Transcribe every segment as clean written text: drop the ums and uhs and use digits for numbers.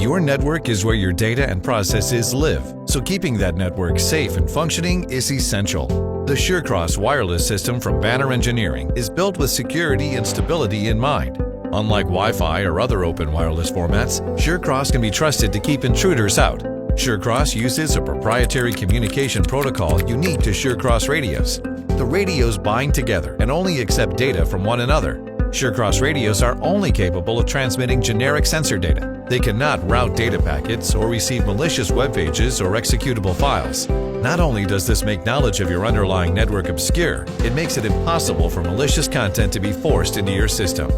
Your network is where your data and processes live, so keeping that network safe and functioning is essential. The SureCross wireless system from Banner Engineering is built with security and stability in mind. Unlike Wi-Fi or other open wireless formats, SureCross can be trusted to keep intruders out. SureCross uses a proprietary communication protocol unique to SureCross radios. The radios bind together and only accept data from one another. SureCross radios are only capable of transmitting generic sensor data. They cannot route data packets or receive malicious web pages or executable files. Not only does this make knowledge of your underlying network obscure, it makes it impossible for malicious content to be forced into your system.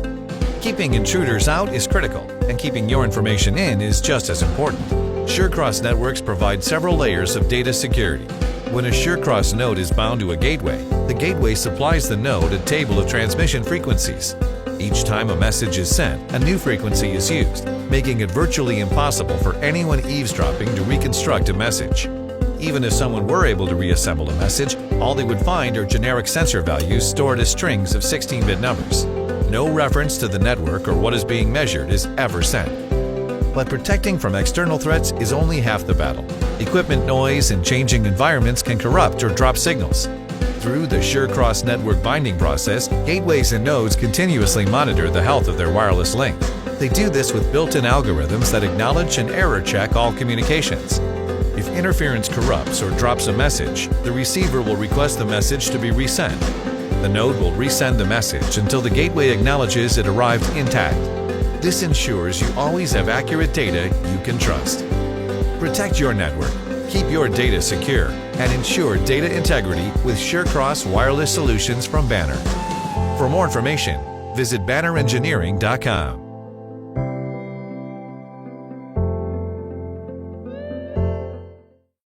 Keeping intruders out is critical, and keeping your information in is just as important. SureCross networks provide several layers of data security. When a SureCross node is bound to a gateway, the gateway supplies the node a table of transmission frequencies. Each time a message is sent, a new frequency is used, making it virtually impossible for anyone eavesdropping to reconstruct a message. Even if someone were able to reassemble a message, all they would find are generic sensor values stored as strings of 16-bit numbers. No reference to the network or what is being measured is ever sent. But protecting from external threats is only half the battle. Equipment noise and changing environments can corrupt or drop signals. Through the SureCross network binding process, gateways and nodes continuously monitor the health of their wireless link. They do this with built-in algorithms that acknowledge and error check all communications. If interference corrupts or drops a message, the receiver will request the message to be resent. The node will resend the message until the gateway acknowledges it arrived intact. This ensures you always have accurate data you can trust. Protect your network, keep your data secure, and ensure data integrity with SureCross wireless solutions from Banner. For more information, visit bannerengineering.com.